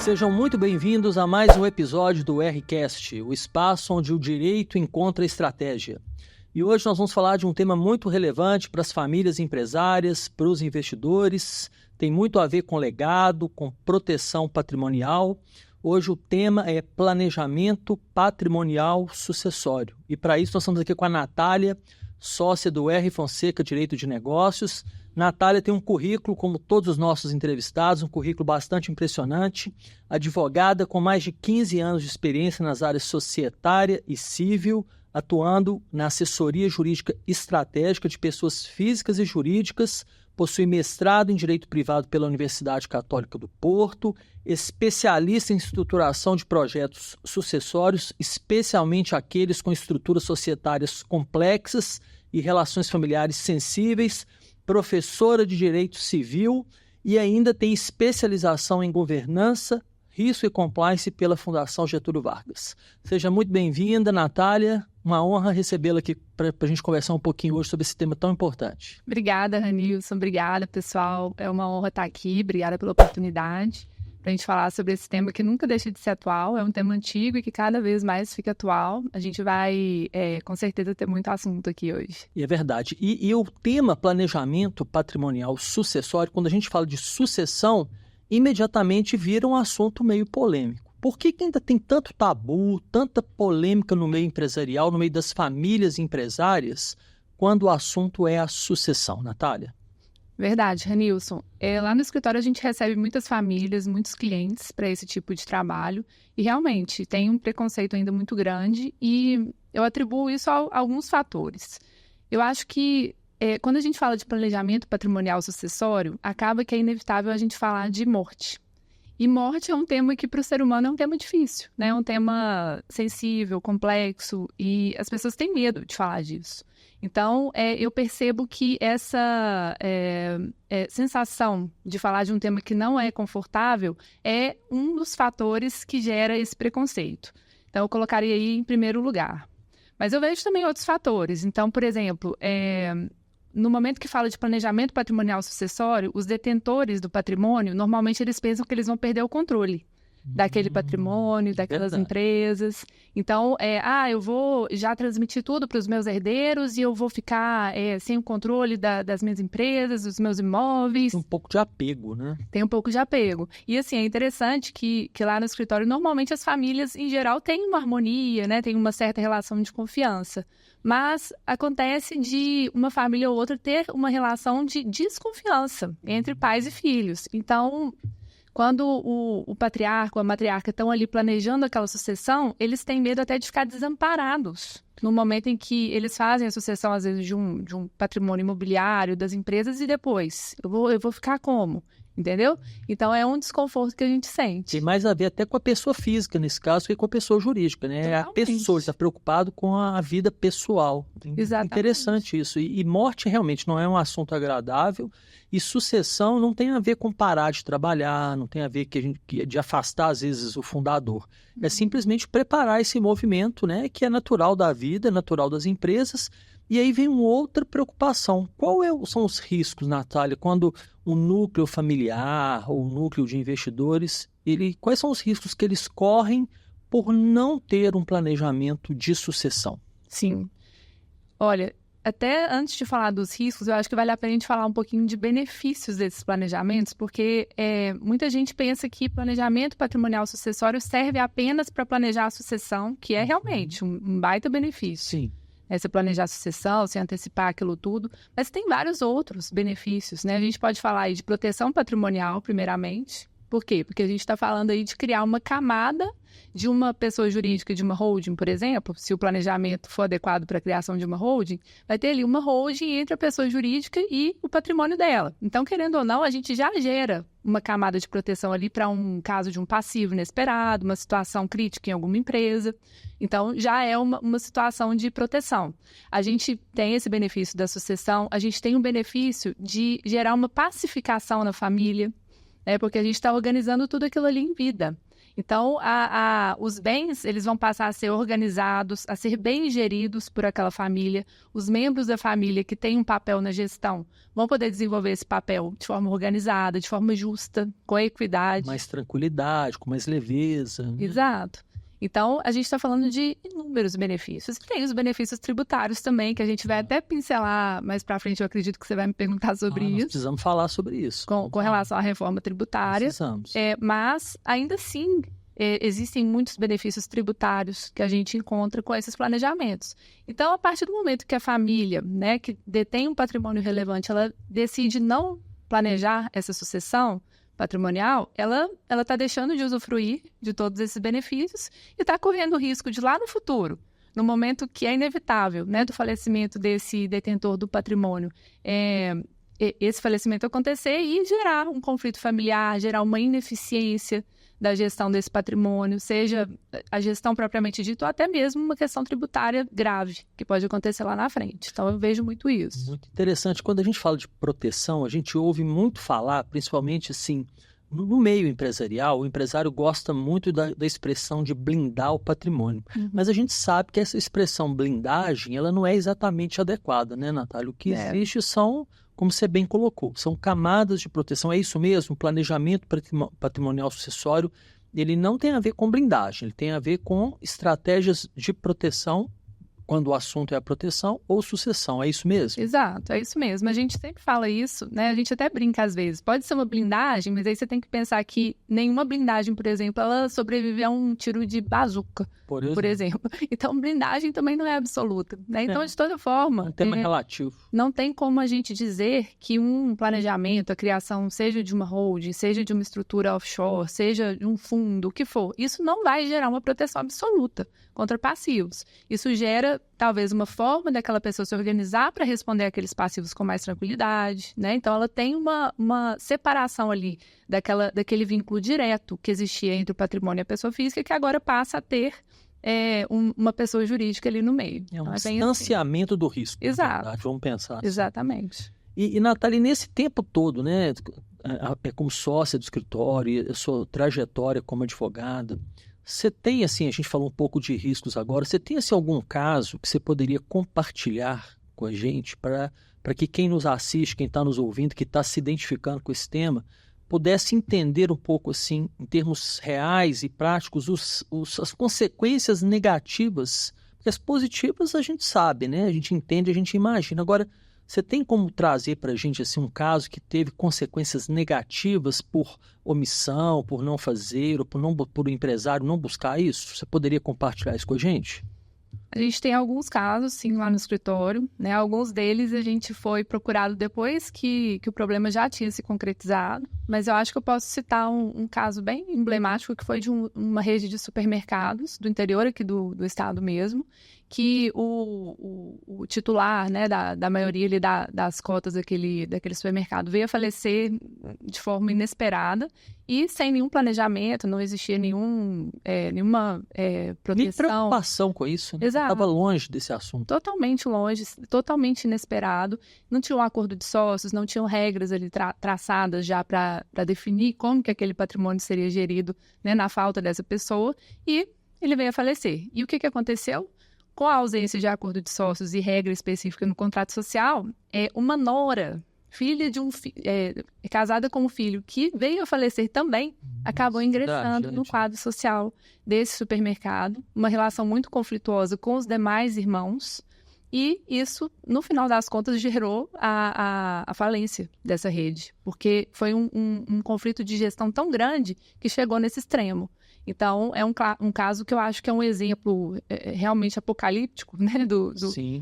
Sejam muito bem-vindos a mais um episódio do Rcast, o espaço onde o direito encontra estratégia. E hoje nós vamos falar de um tema muito relevante para as famílias empresárias, para os investidores, tem muito a ver com legado, com proteção patrimonial. Hoje o tema é planejamento patrimonial sucessório. E para isso nós estamos aqui com a Natália, sócia do R. Fonseca Direito de Negócios. Natália tem um currículo, como todos os nossos entrevistados, um currículo bastante impressionante. Advogada com mais de 15 anos de experiência nas áreas societária e civil, atuando na assessoria jurídica estratégica de pessoas físicas e jurídicas, possui mestrado em Direito Privado pela Universidade Católica do Porto, especialista em estruturação de projetos sucessórios, especialmente aqueles com estruturas societárias complexas e relações familiares sensíveis, professora de Direito Civil e ainda tem especialização em Governança, Risco e Compliance pela Fundação Getúlio Vargas. Seja muito bem-vinda, Natália. Uma honra recebê-la aqui para a gente conversar um pouquinho hoje sobre esse tema tão importante. Obrigada, Ranilson. Obrigada, pessoal. É uma honra estar aqui. Obrigada pela oportunidade para a gente falar sobre esse tema que nunca deixa de ser atual. É um tema antigo e que cada vez mais fica atual. A gente vai, com certeza, ter muito assunto aqui hoje. E é verdade. E o tema planejamento patrimonial sucessório, quando a gente fala de sucessão, imediatamente vira um assunto meio polêmico. Por que ainda tem tanto tabu, tanta polêmica no meio empresarial, no meio das famílias empresárias, quando o assunto é a sucessão, Natália? Verdade, Ranilson. Lá no escritório a gente recebe muitas famílias, muitos clientes para esse tipo de trabalho e realmente tem um preconceito ainda muito grande e eu atribuo isso a alguns fatores. Eu acho que quando a gente fala de planejamento patrimonial sucessório, acaba que é inevitável a gente falar de morte. E morte é um tema que para o ser humano é um tema difícil, né? É um tema sensível, complexo e as pessoas têm medo de falar disso. Então, eu percebo que essa sensação de falar de um tema que não é confortável é um dos fatores que gera esse preconceito. Então, eu colocaria aí em primeiro lugar. Mas eu vejo também outros fatores. Então, por exemplo, no momento que fala de planejamento patrimonial sucessório, os detentores do patrimônio, normalmente eles pensam que eles vão perder o controle daquele patrimônio, daquelas empresas. Então, eu vou já transmitir tudo para os meus herdeiros e eu vou ficar sem o controle das minhas empresas, dos meus imóveis. Um pouco de apego, né? Tem um pouco de apego. E, assim, é interessante que lá no escritório, normalmente as famílias, em geral, têm uma harmonia, né? Tem uma certa relação de confiança. Mas acontece de uma família ou outra ter uma relação de desconfiança entre pais e filhos. Então, quando o patriarca ou a matriarca estão ali planejando aquela sucessão, eles têm medo até de ficar desamparados no momento em que eles fazem a sucessão, às vezes, de um patrimônio imobiliário das empresas e depois, eu vou ficar como? Entendeu? Então, é um desconforto que a gente sente. Tem mais a ver até com a pessoa física, nesse caso, que com a pessoa jurídica, né? Totalmente. A pessoa está preocupada com a vida pessoal. Exatamente. Interessante isso. E morte realmente não é um assunto agradável. E sucessão não tem a ver com parar de trabalhar, não tem a ver de afastar, às vezes, o fundador. É simplesmente preparar esse movimento, né? Que é natural da vida, natural das empresas. E aí vem uma outra preocupação. São os riscos, Natália, quando o núcleo familiar ou o núcleo de investidores, quais são os riscos que eles correm por não ter um planejamento de sucessão? Sim. Olha, até antes de falar dos riscos, eu acho que vale a pena a gente falar um pouquinho de benefícios desses planejamentos, porque muita gente pensa que planejamento patrimonial sucessório serve apenas para planejar a sucessão, que é realmente um baita benefício. Sim. Você planejar a sucessão, você antecipar aquilo tudo, mas tem vários outros benefícios, né? A gente pode falar aí de proteção patrimonial, primeiramente. Por quê? Porque a gente está falando aí de criar uma camada de uma pessoa jurídica, de uma holding, por exemplo, se o planejamento for adequado para a criação de uma holding, vai ter ali uma holding entre a pessoa jurídica e o patrimônio dela. Então, querendo ou não, a gente já gera uma camada de proteção ali para um caso de um passivo inesperado, uma situação crítica em alguma empresa. Então, já é uma situação de proteção. A gente tem esse benefício da sucessão, a gente tem o benefício de gerar uma pacificação na família, porque a gente está organizando tudo aquilo ali em vida. Então, os bens, eles vão passar a ser organizados, a ser bem geridos por aquela família. Os membros da família que têm um papel na gestão vão poder desenvolver esse papel de forma organizada, de forma justa, com equidade. Mais tranquilidade, com mais leveza. Né? Exato. Então, a gente está falando de inúmeros benefícios. E tem os benefícios tributários também, que a gente vai até pincelar mais para frente. Eu acredito que você vai me perguntar sobre nós isso. Precisamos falar sobre isso. Com relação à reforma tributária. Precisamos. Mas, ainda assim, existem muitos benefícios tributários que a gente encontra com esses planejamentos. Então, a partir do momento que a família, né, que detém um patrimônio relevante, ela decide não planejar essa sucessão patrimonial, ela está deixando de usufruir de todos esses benefícios e está correndo o risco de lá no futuro, no momento que é inevitável, né, do falecimento desse detentor do patrimônio, esse falecimento acontecer e gerar um conflito familiar, gerar uma ineficiência da gestão desse patrimônio, seja a gestão propriamente dita ou até mesmo uma questão tributária grave, que pode acontecer lá na frente. Então, eu vejo muito isso. Muito interessante. Quando a gente fala de proteção, a gente ouve muito falar, principalmente assim, no meio empresarial, o empresário gosta muito da expressão de blindar o patrimônio. Mas a gente sabe que essa expressão blindagem, ela não é exatamente adequada, né, Natália? O que existe são, como você bem colocou, são camadas de proteção. É isso mesmo, o planejamento patrimonial sucessório, ele não tem a ver com blindagem, ele tem a ver com estratégias de proteção, quando o assunto é a proteção ou sucessão, é isso mesmo? Exato, é isso mesmo. A gente sempre fala isso, né? A gente até brinca às vezes. Pode ser uma blindagem, mas aí você tem que pensar que nenhuma blindagem, por exemplo, ela sobrevive a um tiro de bazuca, por exemplo. Então, blindagem também não é absoluta, né? Então, de toda forma... Um tema relativo. Não tem como a gente dizer que um planejamento, a criação, seja de uma holding, seja de uma estrutura offshore, seja de um fundo, o que for, isso não vai gerar uma proteção absoluta contra passivos. Isso gera, talvez, uma forma daquela pessoa se organizar para responder aqueles passivos com mais tranquilidade, né? Então, ela tem uma separação ali daquele vínculo direto que existia entre o patrimônio e a pessoa física, que agora passa a ter uma pessoa jurídica ali no meio. É um distanciamento do risco. Exato. Verdade, vamos pensar assim. Exatamente. E Natália, nesse tempo todo, né, como sócia do escritório, a sua trajetória como advogada, você tem, assim, a gente falou um pouco de riscos agora, você tem, assim, algum caso que você poderia compartilhar com a gente para que quem nos assiste, quem está nos ouvindo, que está se identificando com esse tema, pudesse entender um pouco, assim, em termos reais e práticos, as consequências negativas, porque as positivas a gente sabe, né? A gente entende, a gente imagina. Agora, você tem como trazer para a gente, assim, um caso que teve consequências negativas por omissão, por não fazer, ou por o empresário não buscar isso? Você poderia compartilhar isso com a gente? A gente tem alguns casos, sim, lá no escritório, né? Alguns deles a gente foi procurado depois que o problema já tinha se concretizado, mas eu acho que eu posso citar um caso bem emblemático que foi de uma rede de supermercados do interior aqui do estado mesmo, que o titular, né, da maioria ali das cotas daquele supermercado veio a falecer de forma inesperada e sem nenhum planejamento, não existia nenhuma proteção. Nem preocupação com isso, né? Exato. Estava longe desse assunto. Totalmente longe, totalmente inesperado. Não tinha um acordo de sócios, não tinham regras ali traçadas já para definir como que aquele patrimônio seria gerido, né, na falta dessa pessoa, e ele veio a falecer. E o que aconteceu? Com a ausência de acordo de sócios e regra específica no contrato social, uma nora, filha de casada com um filho que veio a falecer também, acabou ingressando no quadro social desse supermercado, uma relação muito conflituosa com os demais irmãos, e isso, no final das contas, gerou a falência dessa rede, porque foi um conflito de gestão tão grande que chegou nesse extremo. Então, é um caso que eu acho que é um exemplo realmente apocalíptico, né,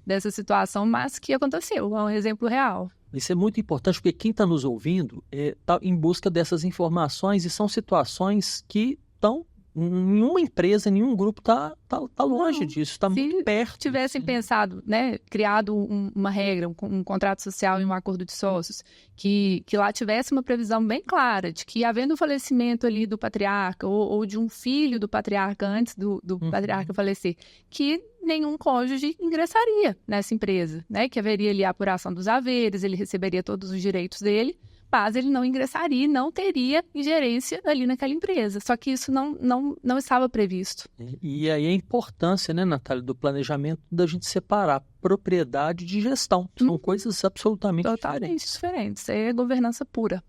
dessa situação, mas que aconteceu, é um exemplo real. Isso é muito importante, porque quem está nos ouvindo está em busca dessas informações e são situações que estão... Nenhuma empresa, nenhum grupo está longe disso, está muito perto. Se tivessem pensado, né, criado uma regra, um contrato social e um acordo de sócios, que lá tivesse uma previsão bem clara de que, havendo o falecimento ali do patriarca ou de um filho do patriarca antes do patriarca falecer, que nenhum cônjuge ingressaria nessa empresa, né, que haveria ali a apuração dos haveres, ele receberia todos os direitos dele, mas ele não ingressaria e não teria ingerência ali naquela empresa. Só que isso não estava previsto. E aí a importância, né, Natália, do planejamento da gente separar propriedade de gestão. São coisas absolutamente Totalmente diferentes. É governança pura.